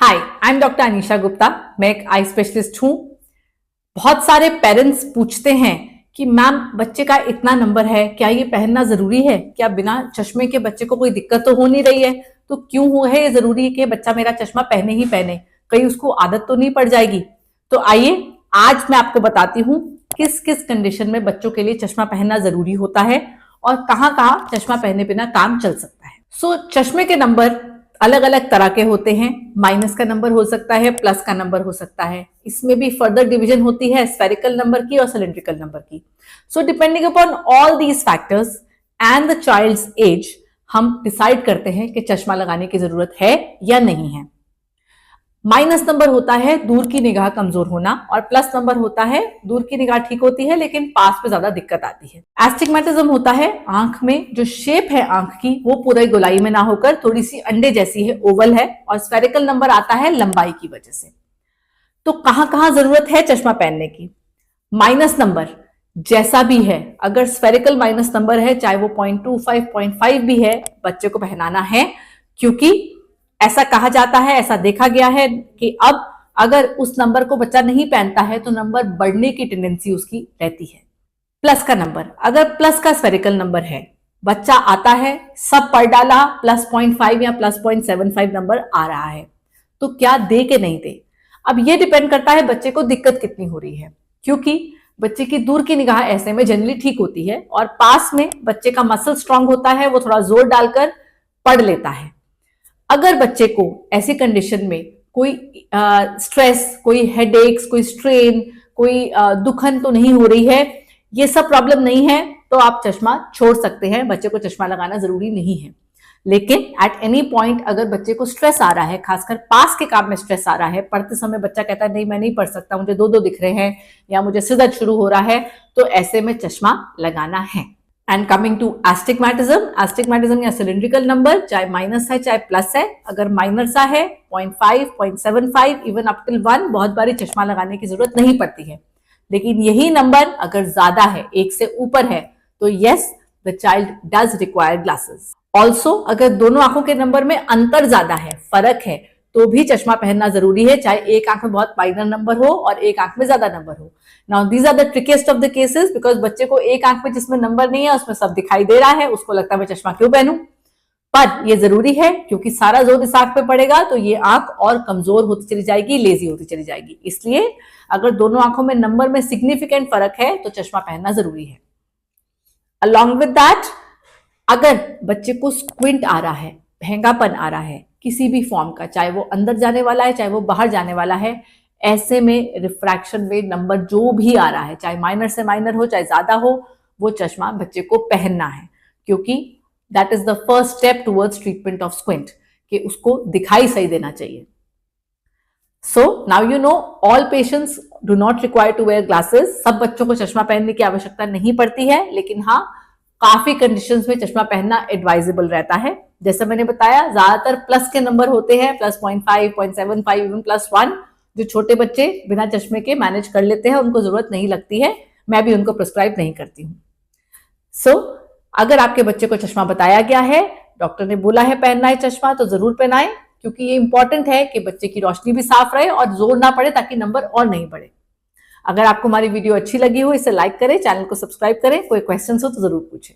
Hi, I am doctor Anisha Gupta. मैं एक eye specialist हूं। बहुत सारे पेरेंट्स पूछते हैं कि मैम बच्चे का इतना नंबर है, क्या ये पहनना जरूरी है? क्या बिना चश्मे के बच्चे को कोई दिक्कत तो हो नहीं रही है? तो क्यों हो है ये जरूरी कि बच्चा मेरा चश्मा पहने ही पहने? कहीं उसको आदत तो नहीं पड़ जाएगी? तो आइए आज मैं आपको बताती हूँ किस किस कंडीशन में बच्चों के लिए चश्मा पहनना जरूरी होता है और कहाँ कहाँ चश्मा पहने बिना काम चल सकता है। चश्मे के नंबर अलग अलग तरह के होते हैं। माइनस का नंबर हो सकता है, प्लस का नंबर हो सकता है। इसमें भी फर्दर डिवीजन होती है स्फेरिकल नंबर की और सिलिंड्रिकल नंबर की। So depending upon all these factors and the child's age, हम डिसाइड करते हैं कि चश्मा लगाने की जरूरत है या नहीं है। माइनस नंबर होता है दूर की निगाह कमजोर होना और प्लस नंबर होता है दूर की निगाह ठीक होती है लेकिन पास में ज्यादा दिक्कत आती है। एस्टिग्मेटिज्म होता है आंख में जो शेप है आंख की वो पूरे गोलाई में ना होकर थोड़ी सी अंडे जैसी है, ओवल है। और स्फेरिकल नंबर आता है लंबाई की वजह से। तो कहां कहां जरूरत है चश्मा पहनने की? माइनस नंबर जैसा भी है, अगर स्फेरिकल माइनस नंबर है, चाहे वो 0.25 0.5 भी है, बच्चे को पहनाना है। क्योंकि ऐसा कहा जाता है, ऐसा देखा गया है कि अब अगर उस नंबर को बच्चा नहीं पहनता है तो नंबर बढ़ने की टेंडेंसी उसकी रहती है। प्लस का नंबर, अगर प्लस का स्फेरिकल नंबर है, बच्चा आता है, सब पढ़ डाला, +0.5 या +0.75 नंबर आ रहा है, तो क्या दे के नहीं दे? अब ये डिपेंड करता है बच्चे को दिक्कत कितनी हो रही है। क्योंकि बच्चे की दूर की निगाह ऐसे में जनरली ठीक होती है और पास में बच्चे का मसल स्ट्रांग होता है, वो थोड़ा जोर डालकर पढ़ लेता है। अगर बच्चे को ऐसी कंडीशन में कोई स्ट्रेस, कोई हेडेक्स, कोई स्ट्रेन, कोई दुखन तो नहीं हो रही है, ये सब प्रॉब्लम नहीं है, तो आप चश्मा छोड़ सकते हैं। बच्चे को चश्मा लगाना जरूरी नहीं है। लेकिन एट एनी पॉइंट अगर बच्चे को स्ट्रेस आ रहा है, खासकर पास के काम में स्ट्रेस आ रहा है, पढ़ते समय बच्चा कहता है नहीं मैं नहीं पढ़ सकता, मुझे दो दो दिख रहे हैं या मुझे सिर दर्द शुरू हो रहा है, तो ऐसे में चश्मा लगाना है। And coming to astigmatism, astigmatism या सिलिंड्रिकल नंबर, चाहे माइनस है चाहे प्लस है, अगर माइनर सा है 0.5 0.75 इवन अप टिल 1, बहुत बारी चश्मा लगाने की जरूरत नहीं पड़ती है। लेकिन यही नंबर अगर ज्यादा है, 1 से ऊपर है, तो yes the child does require glasses. Also अगर दोनों आंखों के नंबर में अंतर ज्यादा है, फर्क है, तो भी चश्मा पहनना जरूरी है, चाहे एक आंख में बहुत माइनर नंबर हो और एक आंख में ज्यादा नंबर हो। Now these are the trickiest of the cases, because बच्चे को एक आंख में जिसमें नंबर नहीं है उसमें सब दिखाई दे रहा है, उसको लगता है मैं चश्मा क्यों पहनूं। पर ये जरूरी है क्योंकि सारा जोर इस आंख पे पड़ेगा तो ये आंख और कमजोर होती चली जाएगी, लेजी होती चली जाएगी। इसलिए अगर दोनों आंखों में नंबर में सिग्निफिकेंट फर्क है तो चश्मा पहनना जरूरी है। अलॉन्ग विद दैट, अगर बच्चे को स्क्विंट आ रहा है, महंगापन आ रहा है किसी भी फॉर्म का, चाहे वो अंदर जाने वाला है चाहे वो बाहर जाने वाला है, ऐसे में रिफ्रैक्शन में नंबर जो भी आ रहा है, चाहे माइनर से माइनर हो चाहे ज्यादा हो, वो चश्मा बच्चे को पहनना है। क्योंकि that is the first step towards treatment of squint, कि उसको दिखाई सही देना चाहिए। So now you know all patients do not require to wear glasses. सब बच्चों को चश्मा पहनने की आवश्यकता नहीं पड़ती है, लेकिन हाँ काफी कंडीशंस में चश्मा पहनना एडवाइजेबल रहता है। जैसा मैंने बताया, ज्यादातर प्लस के नंबर होते हैं, +0.5 0.75 इवन +1। जो छोटे बच्चे बिना चश्मे के मैनेज कर लेते हैं, उनको जरूरत नहीं लगती है, मैं भी उनको प्रिस्क्राइब नहीं करती हूँ। सो अगर आपके बच्चे को चश्मा बताया गया है, डॉक्टर ने बोला है पहनना है चश्मा, तो जरूर पहनाएं, क्योंकि ये इंपॉर्टेंट है कि बच्चे की रोशनी भी साफ रहे और जोर ना पड़े ताकि नंबर और नहीं बढ़े। अगर आपको हमारी वीडियो अच्छी लगी हो, इसे लाइक करें, चैनल को सब्सक्राइब करें। कोई क्वेश्चन हो तो जरूर पूछें।